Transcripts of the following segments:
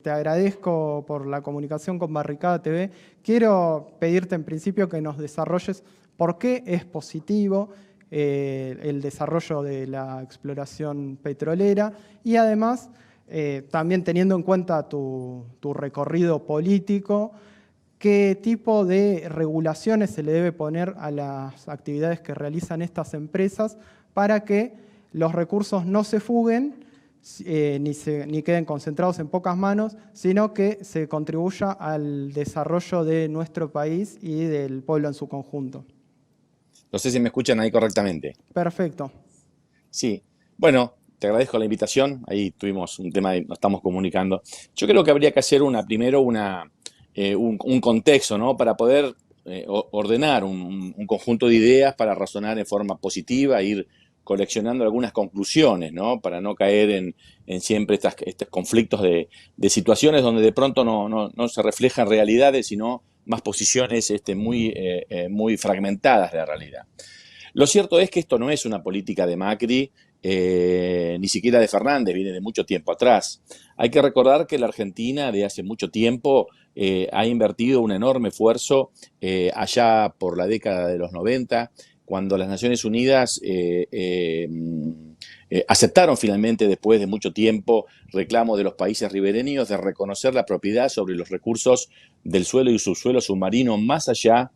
te agradezco por la comunicación con Barricada TV. Quiero pedirte en principio que nos desarrolles por qué es positivo el desarrollo de la exploración petrolera y además, también teniendo en cuenta tu recorrido político, ¿qué tipo de regulaciones se le debe poner a las actividades que realizan estas empresas para que los recursos no se fuguen ni queden concentrados en pocas manos, sino que se contribuya al desarrollo de nuestro país y del pueblo en su conjunto? No sé si me escuchan ahí correctamente. Perfecto. Sí. Bueno, te agradezco la invitación. Ahí tuvimos un tema y nos estamos comunicando. Yo creo que habría que hacer primero un contexto, ¿no? Para poder ordenar un conjunto de ideas para razonar en forma positiva, ir coleccionando algunas conclusiones, ¿no? Para no caer en siempre estos conflictos de situaciones donde de pronto no se reflejan realidades, sino más posiciones muy fragmentadas de la realidad. Lo cierto es que esto no es una política de Macri, ni siquiera de Fernández, viene de mucho tiempo atrás. Hay que recordar que la Argentina de hace mucho tiempo ha invertido un enorme esfuerzo allá por la década de los 90, cuando las Naciones Unidas aceptaron finalmente, después de mucho tiempo, reclamos de los países ribereños de reconocer la propiedad sobre los recursos del suelo y subsuelo submarino más allá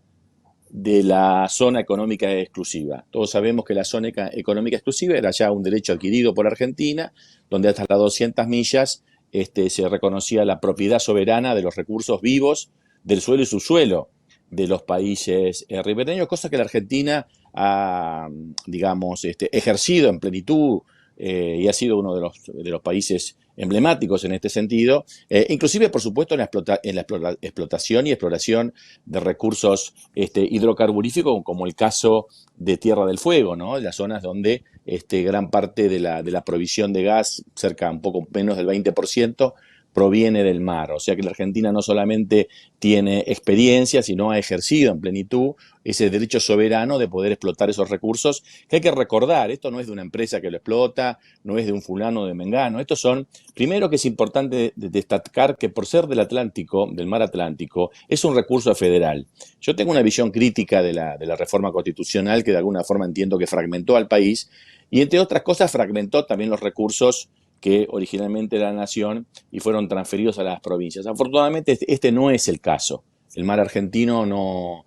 de la zona económica exclusiva. Todos sabemos que la zona económica exclusiva era ya un derecho adquirido por Argentina, donde hasta las 200 millas se reconocía la propiedad soberana de los recursos vivos del suelo y subsuelo de los países ribereños, cosa que la Argentina ha, digamos, ejercido en plenitud y ha sido uno de los países emblemáticos en este sentido, inclusive, por supuesto, en la explotación y exploración de recursos hidrocarburíferos, como el caso de Tierra del Fuego, ¿no? En las zonas donde gran parte de la provisión de gas, cerca un poco menos del 20%, proviene del mar. O sea que la Argentina no solamente tiene experiencia, sino ha ejercido en plenitud ese derecho soberano de poder explotar esos recursos, que hay que recordar, esto no es de una empresa que lo explota, no es de un fulano de mengano, estos son, primero que es importante destacar que por ser del Atlántico, del mar Atlántico, es un recurso federal. Yo tengo una visión crítica de la reforma constitucional que de alguna forma entiendo que fragmentó al país y entre otras cosas fragmentó también los recursos que originalmente era la nación y fueron transferidos a las provincias. Afortunadamente este no es el caso. El mar argentino no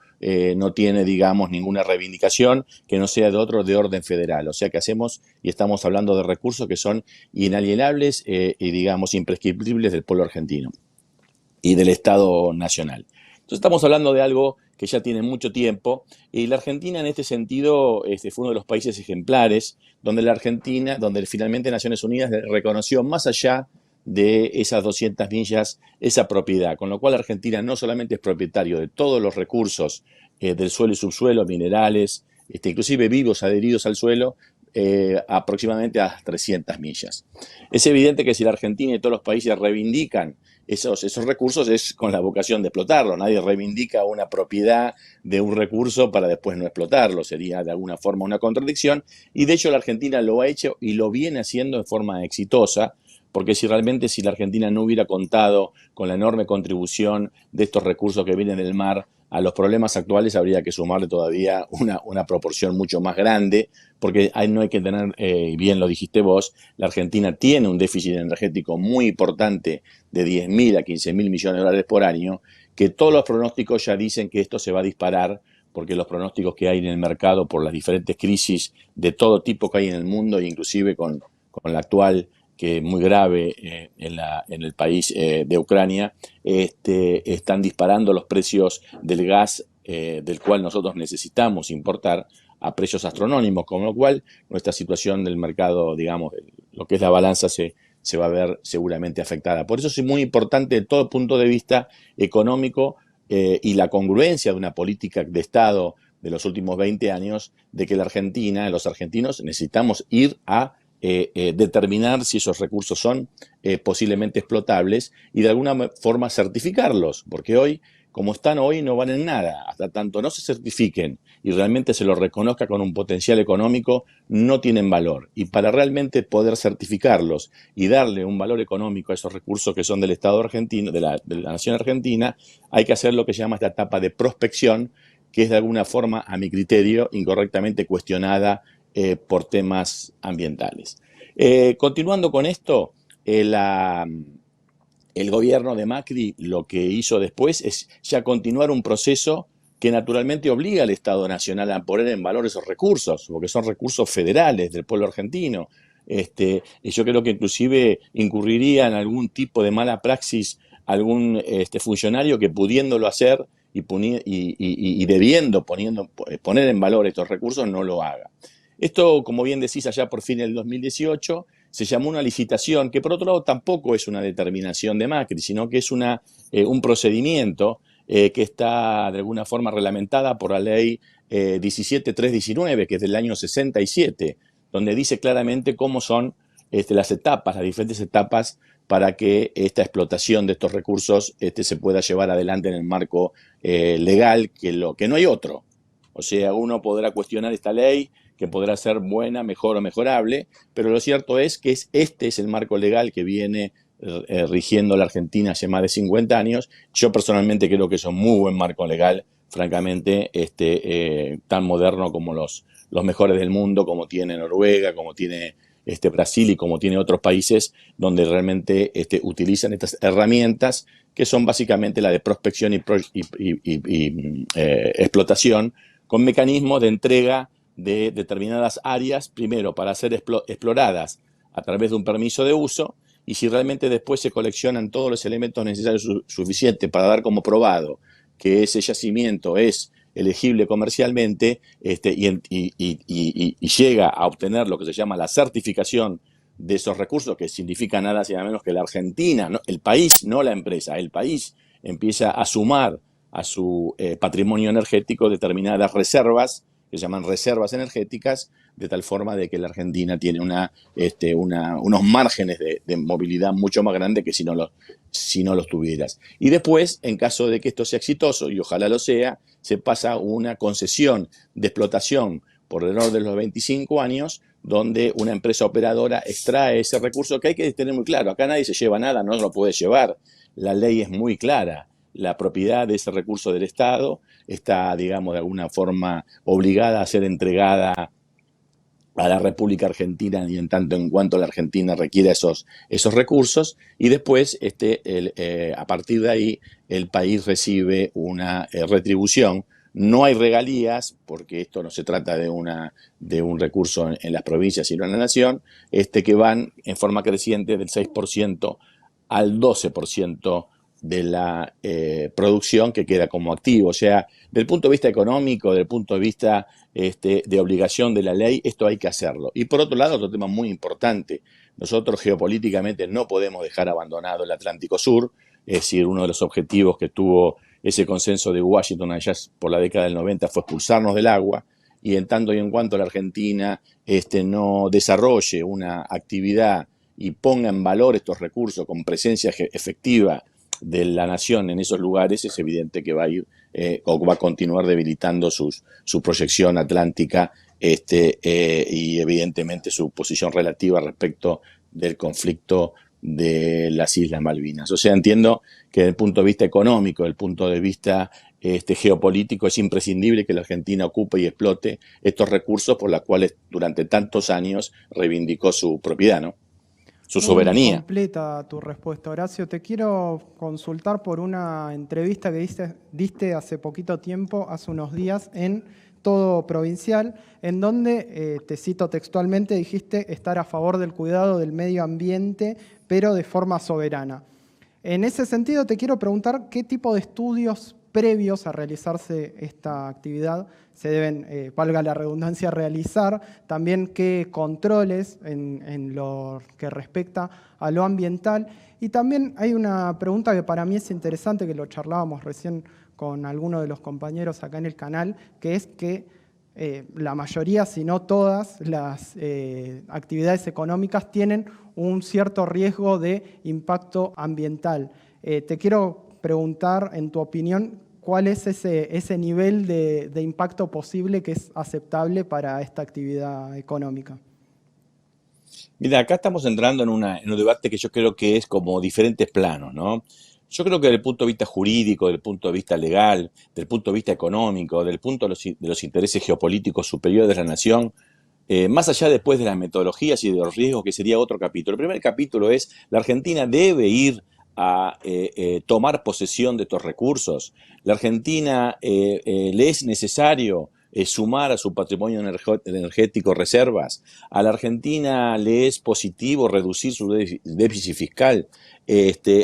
tiene, digamos, ninguna reivindicación que no sea de orden federal. O sea que hacemos y estamos hablando de recursos que son inalienables y, digamos, imprescriptibles del pueblo argentino y del Estado nacional. Entonces estamos hablando de algo que ya tiene mucho tiempo y la Argentina en este sentido fue uno de los países ejemplares donde finalmente Naciones Unidas reconoció más allá de esas 200 millas esa propiedad, con lo cual Argentina no solamente es propietario de todos los recursos del suelo y subsuelo, minerales, inclusive vivos adheridos al suelo, aproximadamente a 300 millas. Es evidente que si la Argentina y todos los países reivindican esos recursos es con la vocación de explotarlo. Nadie reivindica una propiedad de un recurso para después no explotarlo. Sería de alguna forma una contradicción. Y de hecho la Argentina lo ha hecho y lo viene haciendo de forma exitosa, porque si la Argentina no hubiera contado con la enorme contribución de estos recursos que vienen del mar a los problemas actuales, habría que sumarle todavía una proporción mucho más grande, porque no hay que tener, bien lo dijiste vos, la Argentina tiene un déficit energético muy importante de 10.000 a 15.000 millones de dólares por año, que todos los pronósticos ya dicen que esto se va a disparar, porque los pronósticos que hay en el mercado por las diferentes crisis de todo tipo que hay en el mundo, e inclusive con la actual, que es muy grave en el país de Ucrania, están disparando los precios del gas del cual nosotros necesitamos importar a precios astronómicos, con lo cual nuestra situación del mercado, digamos, lo que es la balanza se va a ver seguramente afectada. Por eso es muy importante de todo punto de vista económico y la congruencia de una política de Estado de los últimos 20 años, de que la Argentina, los argentinos, necesitamos ir a determinar si esos recursos son posiblemente explotables y de alguna forma certificarlos, porque hoy como están hoy, no valen nada. Hasta tanto no se certifiquen y realmente se los reconozca con un potencial económico, no tienen valor. Y para realmente poder certificarlos y darle un valor económico a esos recursos que son del Estado argentino, de la nación argentina, hay que hacer lo que se llama esta etapa de prospección, que es de alguna forma, a mi criterio, incorrectamente cuestionada por temas ambientales. Continuando con esto, el gobierno de Macri lo que hizo después es ya continuar un proceso que naturalmente obliga al Estado Nacional a poner en valor esos recursos, porque son recursos federales del pueblo argentino. Y yo creo que inclusive incurriría en algún tipo de mala praxis algún funcionario que pudiéndolo hacer y debiendo poner en valor estos recursos no lo haga. Esto, como bien decís, allá por fin del 2018, se llamó una licitación, que por otro lado tampoco es una determinación de Macri, sino que es un procedimiento que está de alguna forma reglamentada por la ley 17319, que es del año 67, donde dice claramente cómo son las etapas, las diferentes etapas para que esta explotación de estos recursos se pueda llevar adelante en el marco legal, que no hay otro. O sea, uno podrá cuestionar esta ley, que podrá ser buena, mejor o mejorable, pero lo cierto es que este es el marco legal que viene rigiendo la Argentina hace más de 50 años. Yo personalmente creo que es un muy buen marco legal, francamente, tan moderno como los mejores del mundo, como tiene Noruega, como tiene Brasil y como tiene otros países donde realmente utilizan estas herramientas que son básicamente la de prospección y explotación, con mecanismos de entrega de determinadas áreas, primero para ser exploradas a través de un permiso de uso, y si realmente después se coleccionan todos los elementos necesarios suficientes para dar como probado que ese yacimiento es elegible comercialmente y llega a obtener lo que se llama la certificación de esos recursos, que significa nada más y nada menos que la Argentina, ¿no? El país, no la empresa, el país empieza a sumar a su patrimonio energético determinadas reservas, que se llaman reservas energéticas, de tal forma de que la Argentina tiene unos márgenes de movilidad mucho más grandes que si no los tuvieras. Y después, en caso de que esto sea exitoso, y ojalá lo sea, se pasa una concesión de explotación por el orden de los 25 años, donde una empresa operadora extrae ese recurso, que hay que tener muy claro. Acá nadie se lleva nada, no lo puede llevar. La ley es muy clara. La propiedad de ese recurso del Estado está, digamos, de alguna forma obligada a ser entregada a la República Argentina y en tanto en cuanto la Argentina requiera esos recursos, y después a partir de ahí el país recibe una retribución. No hay regalías, porque esto no se trata de un recurso en las provincias, sino en la nación, que van en forma creciente del 6% al 12% de la producción que queda como activo. O sea, del punto de vista económico, del punto de vista de obligación de la ley, esto hay que hacerlo. Y por otro lado, otro tema muy importante, nosotros geopolíticamente no podemos dejar abandonado el Atlántico Sur, es decir, uno de los objetivos que tuvo ese consenso de Washington allá por la década del 90 fue expulsarnos del agua, y en tanto y en cuanto la Argentina no desarrolle una actividad y ponga en valor estos recursos con presencia efectiva de la nación en esos lugares, es evidente que va a ir o va a continuar debilitando su proyección atlántica y evidentemente su posición relativa respecto del conflicto de las Islas Malvinas. O sea, entiendo que desde el punto de vista económico, desde el punto de vista geopolítico, es imprescindible que la Argentina ocupe y explote estos recursos por los cuales durante tantos años reivindicó su propiedad, ¿no? Su Muy soberanía. completa tu respuesta, Horacio. Te quiero consultar por una entrevista que diste hace poquito tiempo, hace unos días, en Todo Provincial, en donde, te cito textualmente, dijiste estar a favor del cuidado del medio ambiente, pero de forma soberana. En ese sentido, te quiero preguntar qué tipo de estudios previos a realizarse esta actividad se deben, valga la redundancia, realizar, también qué controles en lo que respecta a lo ambiental. Y también hay una pregunta que para mí es interesante, que lo charlábamos recién con algunos de los compañeros acá en el canal, que es que la mayoría, si no todas, las actividades económicas tienen un cierto riesgo de impacto ambiental. Te quiero preguntar, en tu opinión, cuál es ese nivel de impacto posible que es aceptable para esta actividad económica. Mira, acá estamos entrando en un debate que yo creo que es como diferentes planos, ¿no? Yo creo que desde el punto de vista jurídico, desde el punto de vista legal, desde el punto de vista económico, desde el punto de los intereses geopolíticos superiores de la nación, más allá después de las metodologías y de los riesgos, que sería otro capítulo. El primer capítulo es, la Argentina debe ir a tomar posesión de estos recursos. La Argentina le es necesario sumar a su patrimonio energético reservas. A la Argentina le es positivo reducir su déficit fiscal.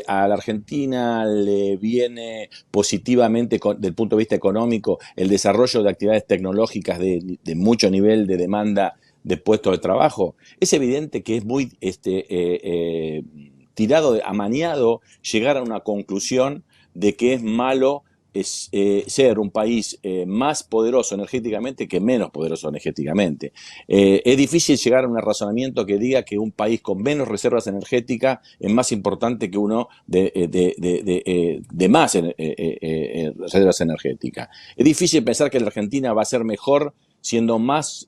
A la Argentina le viene positivamente, desde el punto de vista económico, el desarrollo de actividades tecnológicas de mucho nivel de demanda de puestos de trabajo. Es evidente que es muy amañado llegar a una conclusión de que es malo ser un país más poderoso energéticamente que menos poderoso energéticamente. Es difícil llegar a un razonamiento que diga que un país con menos reservas energéticas es más importante que uno de más reservas energéticas. Es difícil pensar que la Argentina va a ser mejor siendo más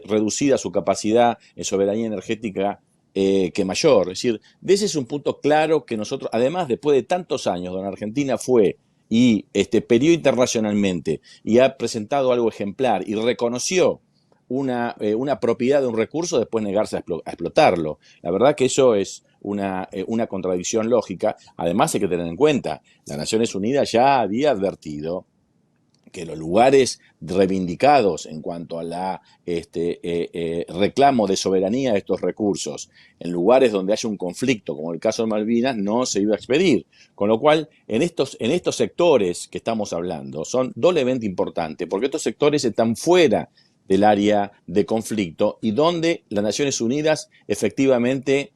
reducida su capacidad en soberanía energética que mayor. Es decir, de ese es un punto claro que nosotros, además, después de tantos años donde Argentina fue y peleó internacionalmente y ha presentado algo ejemplar y reconoció una propiedad de un recurso, después negarse a explotarlo. La verdad que eso es una contradicción lógica. Además hay que tener en cuenta, las Naciones Unidas ya había advertido que los lugares reivindicados en cuanto a la reclamo de soberanía de estos recursos, en lugares donde haya un conflicto, como el caso de Malvinas, no se iba a expedir. Con lo cual, en estos sectores que estamos hablando, son doblemente importantes, porque estos sectores están fuera del área de conflicto y donde las Naciones Unidas efectivamente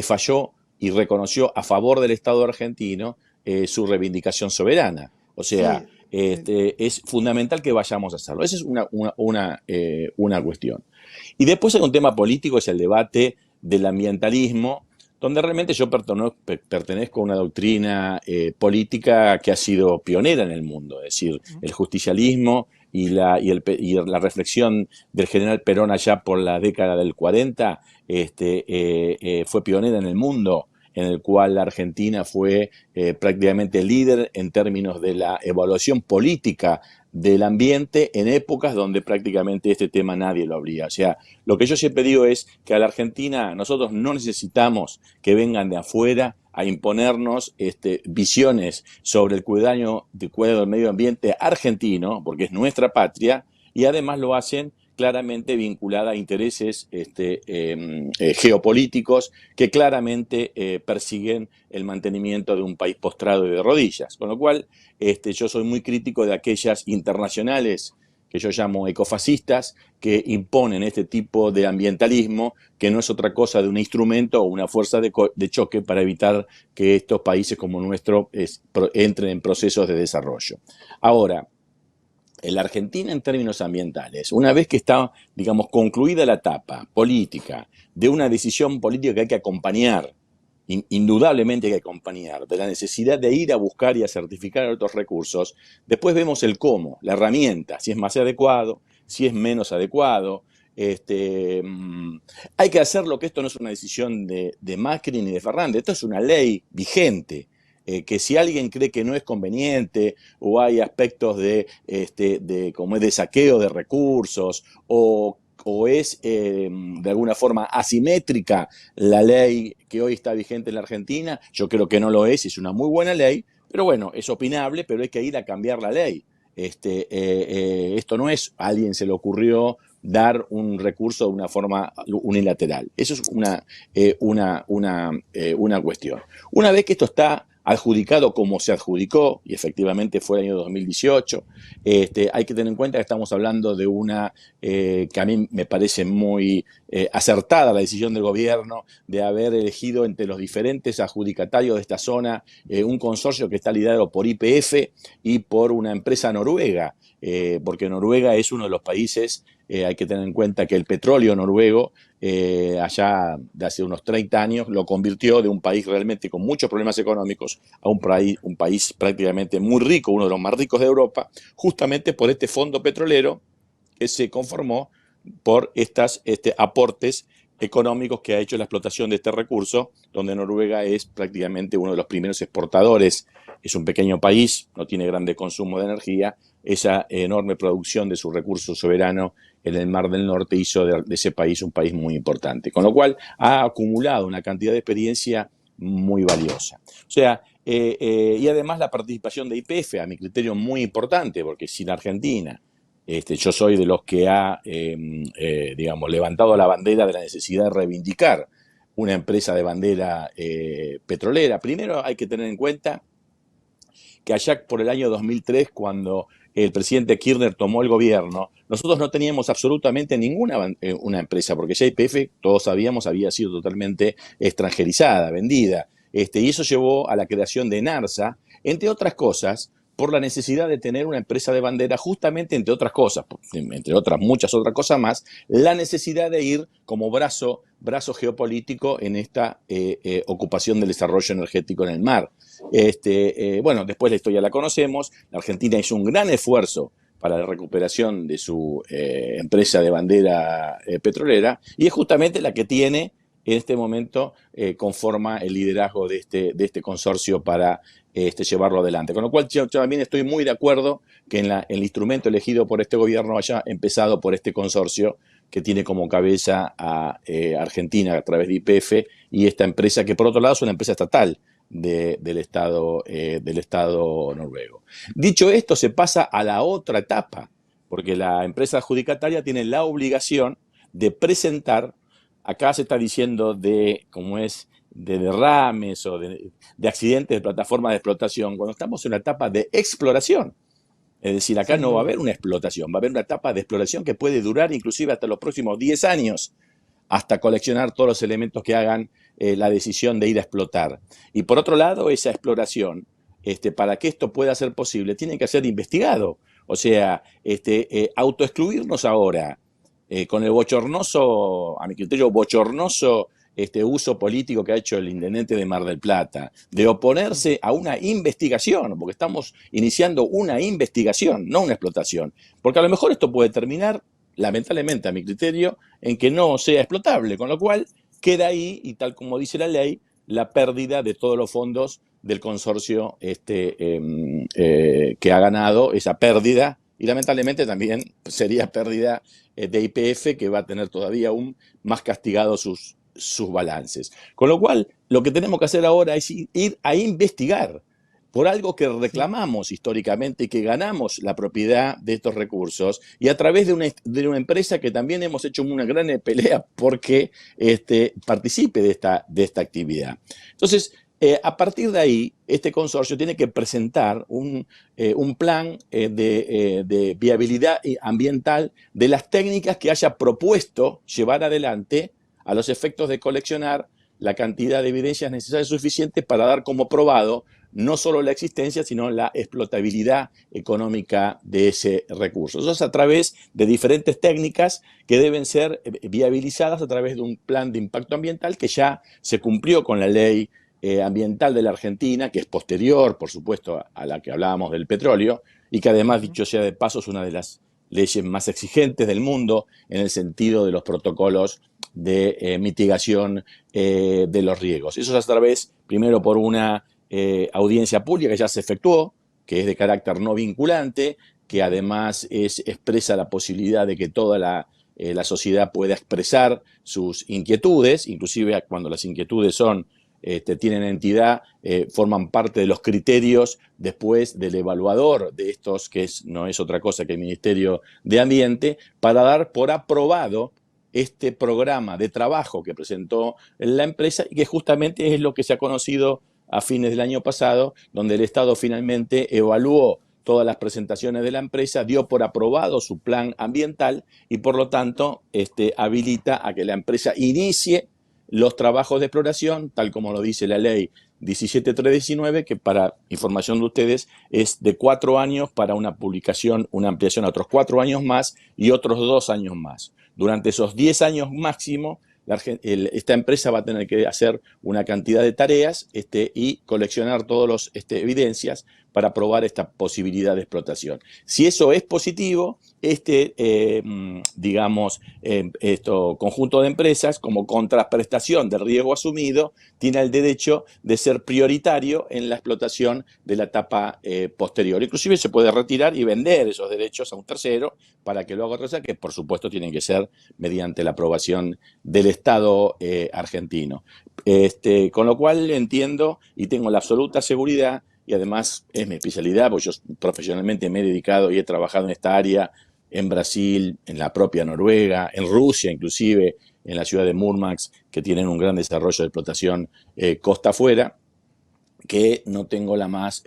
falló y reconoció a favor del Estado argentino su reivindicación soberana. O sea, Sí. es fundamental que vayamos a hacerlo. Esa es una cuestión. Y después hay un tema político, es el debate del ambientalismo, donde realmente yo pertenezco a una doctrina política que ha sido pionera en el mundo, es decir, el justicialismo y la reflexión del general Perón allá por la década del 40 fue pionera en el mundo, en el cual la Argentina fue prácticamente líder en términos de la evaluación política del ambiente en épocas donde prácticamente este tema nadie lo abría. O sea, lo que yo siempre digo es que a la Argentina nosotros no necesitamos que vengan de afuera a imponernos visiones sobre el cuidado del medio ambiente argentino, porque es nuestra patria, y además lo hacen claramente vinculada a intereses geopolíticos que claramente persiguen el mantenimiento de un país postrado y de rodillas. Con lo cual, yo soy muy crítico de aquellas internacionales que yo llamo ecofascistas, que imponen este tipo de ambientalismo, que no es otra cosa de un instrumento o una fuerza de choque para evitar que estos países como nuestro entren en procesos de desarrollo. Ahora, en la Argentina, en términos ambientales, una vez que está, digamos, concluida la etapa política de una decisión política que hay que acompañar, indudablemente hay que acompañar, de la necesidad de ir a buscar y a certificar otros recursos, después vemos el cómo, la herramienta, si es más adecuado, si es menos adecuado. Hay que hacerlo, que esto no es una decisión de Macri ni de Fernández, esto es una ley vigente. Que si alguien cree que no es conveniente o hay aspectos como es de saqueo de recursos o es de alguna forma asimétrica la ley que hoy está vigente en la Argentina, yo creo que no lo es una muy buena ley, pero bueno, es opinable, pero hay que ir a cambiar la ley. Esto no es a alguien se le ocurrió dar un recurso de una forma unilateral. Eso es una cuestión. Una vez que esto está adjudicado como se adjudicó, y efectivamente fue el año 2018, hay que tener en cuenta que estamos hablando de que a mí me parece muy acertada la decisión del gobierno de haber elegido entre los diferentes adjudicatarios de esta zona un consorcio que está liderado por YPF y por una empresa noruega. porque Noruega es uno de los países, hay que tener en cuenta que el petróleo noruego, allá de hace unos 30 años, lo convirtió de un país realmente con muchos problemas económicos a un país prácticamente muy rico, uno de los más ricos de Europa, justamente por este fondo petrolero que se conformó por estos aportes económicos que ha hecho la explotación de este recurso, donde Noruega es prácticamente uno de los primeros exportadores. Es un pequeño país, no tiene grande consumo de energía. Esa enorme producción de su recurso soberano en el Mar del Norte hizo de ese país un país muy importante, con lo cual ha acumulado una cantidad de experiencia muy valiosa. O sea, y además la participación de YPF, a mi criterio, muy importante, porque sin Argentina, yo soy de los que ha, digamos, levantado la bandera de la necesidad de reivindicar una empresa de bandera petrolera. Primero hay que tener en cuenta que allá por el año 2003, cuando el presidente Kirchner tomó el gobierno, nosotros no teníamos absolutamente ninguna una empresa, porque ya YPF, todos sabíamos, había sido totalmente extranjerizada, vendida. Y eso llevó a la creación de Enarsa, entre otras cosas, por la necesidad de tener una empresa de bandera, justamente entre otras cosas, entre otras muchas otras cosas más, la necesidad de ir como brazo geopolítico en esta ocupación del desarrollo energético en el mar. Bueno, después la historia la conocemos. La Argentina hizo un gran esfuerzo para la recuperación de su empresa de bandera petrolera, y es justamente la que tiene en este momento conforma el liderazgo de este consorcio para llevarlo adelante. Con lo cual yo también estoy muy de acuerdo que el instrumento elegido por este gobierno haya empezado por este consorcio que tiene como cabeza a Argentina a través de YPF, y esta empresa que por otro lado es una empresa estatal del Estado noruego. Dicho esto, se pasa a la otra etapa, porque la empresa adjudicataria tiene la obligación de presentar. Acá se está diciendo de derrames o de accidentes de plataformas de explotación, cuando estamos en una etapa de exploración. Es decir, acá no va a haber una explotación, va a haber una etapa de exploración que puede durar inclusive hasta los próximos 10 años, hasta coleccionar todos los elementos que hagan la decisión de ir a explotar. Y por otro lado, esa exploración, para que esto pueda ser posible, tiene que ser investigado. O sea, autoexcluirnos ahora con el bochornoso, a mi criterio, bochornoso uso político que ha hecho el intendente de Mar del Plata, de oponerse a una investigación, porque estamos iniciando una investigación, no una explotación. Porque a lo mejor esto puede terminar, lamentablemente a mi criterio, en que no sea explotable, con lo cual queda ahí, y tal como dice la ley, la pérdida de todos los fondos del consorcio que ha ganado esa pérdida, y lamentablemente también sería pérdida de YPF, que va a tener todavía aún más castigados sus balances. Con lo cual, lo que tenemos que hacer ahora es ir a investigar por algo que reclamamos históricamente y que ganamos la propiedad de estos recursos, y a través de una empresa que también hemos hecho una gran pelea porque participe de esta actividad. Entonces, a partir de ahí, este consorcio tiene que presentar un plan de viabilidad ambiental de las técnicas que haya propuesto llevar adelante a los efectos de coleccionar la cantidad de evidencias necesarias y suficientes para dar como probado no solo la existencia, sino la explotabilidad económica de ese recurso. Eso es a través de diferentes técnicas que deben ser viabilizadas a través de un plan de impacto ambiental que ya se cumplió con la ley ambiental de la Argentina, que es posterior, por supuesto, a la que hablábamos del petróleo, y que además, dicho sea de paso, es una de las leyes más exigentes del mundo en el sentido de los protocolos de mitigación de los riesgos. Eso es a través, primero, por una audiencia pública que ya se efectuó, que es de carácter no vinculante, que además expresa la posibilidad de que toda la sociedad pueda expresar sus inquietudes, inclusive cuando las inquietudes tienen entidad, forman parte de los criterios después del evaluador de estos, que no es otra cosa que el Ministerio de Ambiente, para dar por aprobado este programa de trabajo que presentó la empresa, y que justamente es lo que se ha conocido a fines del año pasado, donde el Estado finalmente evaluó todas las presentaciones de la empresa, dio por aprobado su plan ambiental y por lo tanto habilita a que la empresa inicie los trabajos de exploración, tal como lo dice la ley 17319, que para información de ustedes es de 4 años para una publicación, una ampliación a otros 4 años más y otros 2 años más. Durante esos 10 años máximo, esta empresa va a tener que hacer una cantidad de tareas y coleccionar todas las evidencias para probar esta posibilidad de explotación. Si eso es positivo, conjunto de empresas, como contraprestación del riesgo asumido, tiene el derecho de ser prioritario en la explotación de la etapa posterior. Inclusive se puede retirar y vender esos derechos a un tercero para que lo haga otra cosa, que por supuesto tienen que ser mediante la aprobación del Estado argentino. Con lo cual entiendo y tengo la absoluta seguridad, y además es mi especialidad, porque yo profesionalmente me he dedicado y he trabajado en esta área en Brasil, en la propia Noruega, en Rusia inclusive, en la ciudad de Murmansk, que tienen un gran desarrollo de explotación costa afuera, que no tengo la más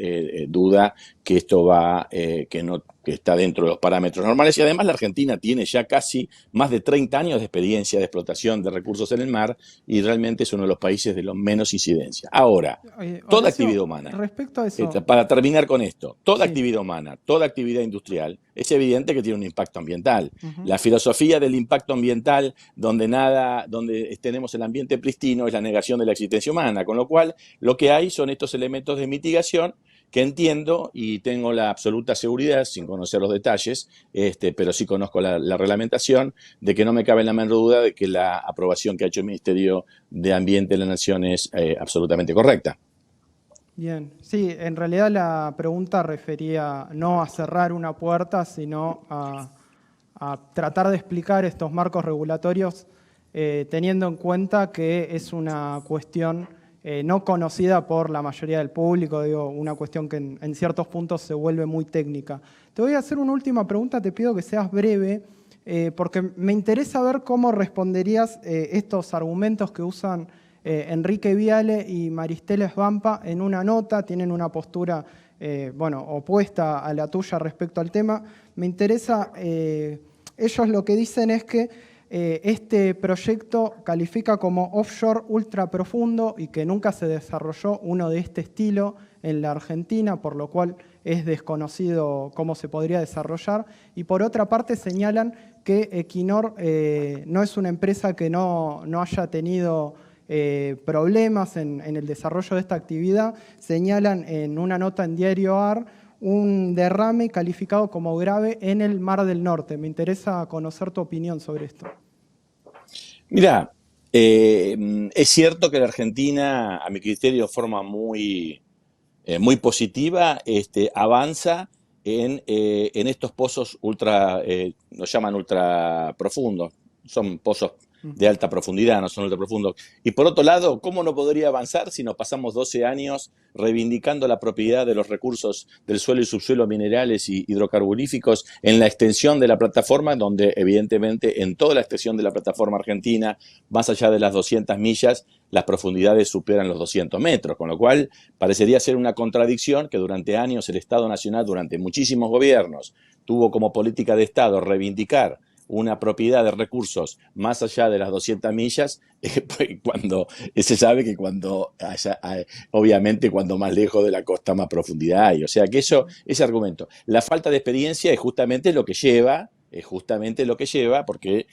duda que esto que está dentro de los parámetros normales. Y además la Argentina tiene ya casi más de 30 años de experiencia de explotación de recursos en el mar y realmente es uno de los países de los menos incidencia. Ahora, toda Horacio, actividad humana, respecto a eso, para terminar con esto, toda sí. actividad humana, toda actividad industrial, es evidente que tiene un impacto ambiental. Ujú. La filosofía del impacto ambiental, donde tenemos el ambiente pristino, es la negación de la existencia humana, con lo cual lo que hay son estos elementos de mitigación que entiendo y tengo la absoluta seguridad, sin conocer los detalles, pero sí conozco la reglamentación, de que no me cabe la menor duda de que la aprobación que ha hecho el Ministerio de Ambiente de la Nación es absolutamente correcta. Bien, sí, en realidad la pregunta refería no a cerrar una puerta, sino a tratar de explicar estos marcos regulatorios teniendo en cuenta que es una cuestión no conocida por la mayoría del público, digo, una cuestión que en ciertos puntos se vuelve muy técnica. Te voy a hacer una última pregunta, te pido que seas breve, porque me interesa ver cómo responderías estos argumentos que usan Enrique Viale y Maristela Svampa en una nota, tienen una postura opuesta a la tuya respecto al tema. Me interesa, ellos lo que dicen es que este proyecto califica como offshore ultra profundo y que nunca se desarrolló uno de este estilo en la Argentina, por lo cual es desconocido cómo se podría desarrollar. Y por otra parte señalan que Equinor no es una empresa que no haya tenido problemas en el desarrollo de esta actividad. Señalan en una nota en Diario AR un derrame calificado como grave en el Mar del Norte. Me interesa conocer tu opinión sobre esto. Mira, es cierto que la Argentina, a mi criterio, de forma muy positiva, avanza en estos pozos nos llaman ultra profundos, son pozos de alta profundidad, no son ultra profundos. Y por otro lado, ¿cómo no podría avanzar si nos pasamos 12 años reivindicando la propiedad de los recursos del suelo y subsuelo, minerales y hidrocarburíficos en la extensión de la plataforma, donde evidentemente en toda la extensión de la plataforma argentina, más allá de las 200 millas, las profundidades superan los 200 metros, con lo cual parecería ser una contradicción que durante años el Estado Nacional, durante muchísimos gobiernos, tuvo como política de Estado reivindicar una propiedad de recursos más allá de las 200 millas, cuando se sabe que obviamente cuando más lejos de la costa más profundidad hay. O sea que ese argumento. La falta de experiencia es justamente lo que lleva, porque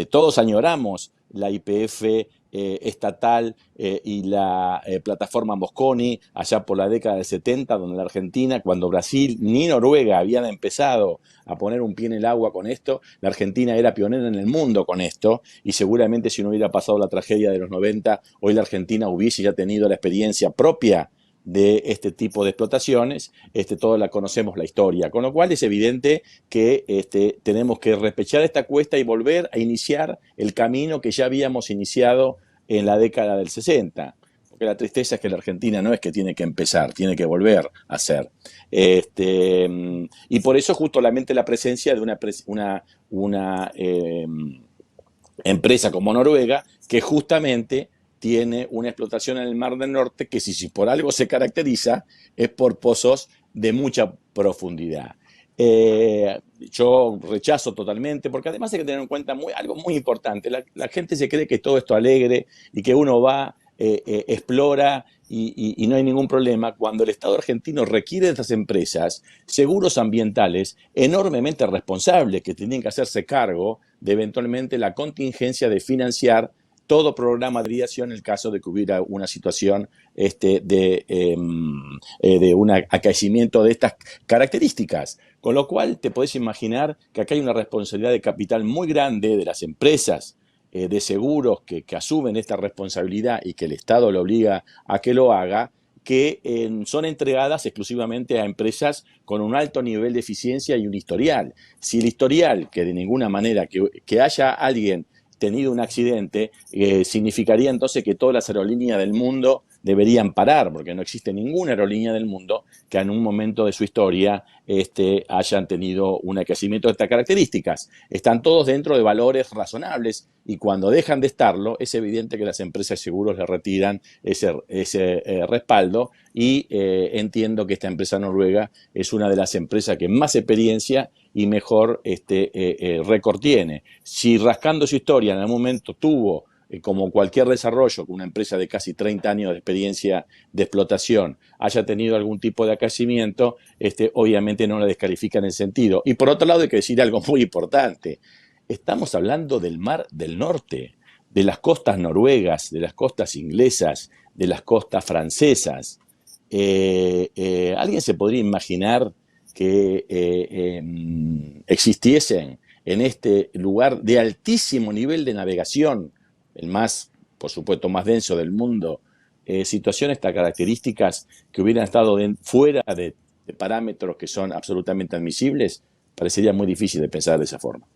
todos añoramos la YPF estatal y la plataforma Mosconi allá por la década del 70, donde la Argentina, cuando Brasil ni Noruega habían empezado a poner un pie en el agua con esto, la Argentina era pionera en el mundo con esto, y seguramente si no hubiera pasado la tragedia de los 90, hoy la Argentina hubiese ya tenido la experiencia propia de este tipo de explotaciones, todos la conocemos la historia, con lo cual es evidente que tenemos que repechar esta cuesta y volver a iniciar el camino que ya habíamos iniciado en la década del 60, porque la tristeza es que la Argentina no es que tiene que empezar, tiene que volver a hacer. Y por eso justamente la presencia de una empresa como Noruega, que justamente tiene una explotación en el Mar del Norte que si por algo se caracteriza es por pozos de mucha profundidad. Yo rechazo totalmente, porque además hay que tener en cuenta algo muy importante. La gente se cree que todo esto alegre y que uno va explora y no hay ningún problema, cuando el Estado argentino requiere de estas empresas seguros ambientales enormemente responsables que tienen que hacerse cargo de eventualmente la contingencia de financiar todo programa de mediación en el caso de que hubiera una situación de un acaecimiento de estas características. Con lo cual te podés imaginar que acá hay una responsabilidad de capital muy grande de las empresas de seguros que asumen esta responsabilidad y que el Estado le obliga a que lo haga, que son entregadas exclusivamente a empresas con un alto nivel de eficiencia y un historial. Si el historial, que de ninguna manera que haya alguien tenido un accidente, significaría entonces que todas las aerolíneas del mundo deberían parar, porque no existe ninguna aerolínea del mundo que en un momento de su historia hayan tenido un aquecimiento de estas características. Están todos dentro de valores razonables y cuando dejan de estarlo, es evidente que las empresas de seguros le retiran ese respaldo y entiendo que esta empresa noruega es una de las empresas que más experiencia y mejor récord tiene. Si rascando su historia en algún momento tuvo, como cualquier desarrollo, que una empresa de casi 30 años de experiencia de explotación haya tenido algún tipo de aquecimiento, obviamente no la descalifica en el sentido. Y por otro lado hay que decir algo muy importante. Estamos hablando del Mar del Norte, de las costas noruegas, de las costas inglesas, de las costas francesas. ¿Alguien se podría imaginar que existiesen en este lugar de altísimo nivel de navegación, el más, por supuesto, más denso del mundo, situaciones tan características que hubieran estado fuera de parámetros que son absolutamente admisibles? Parecería muy difícil de pensar de esa forma.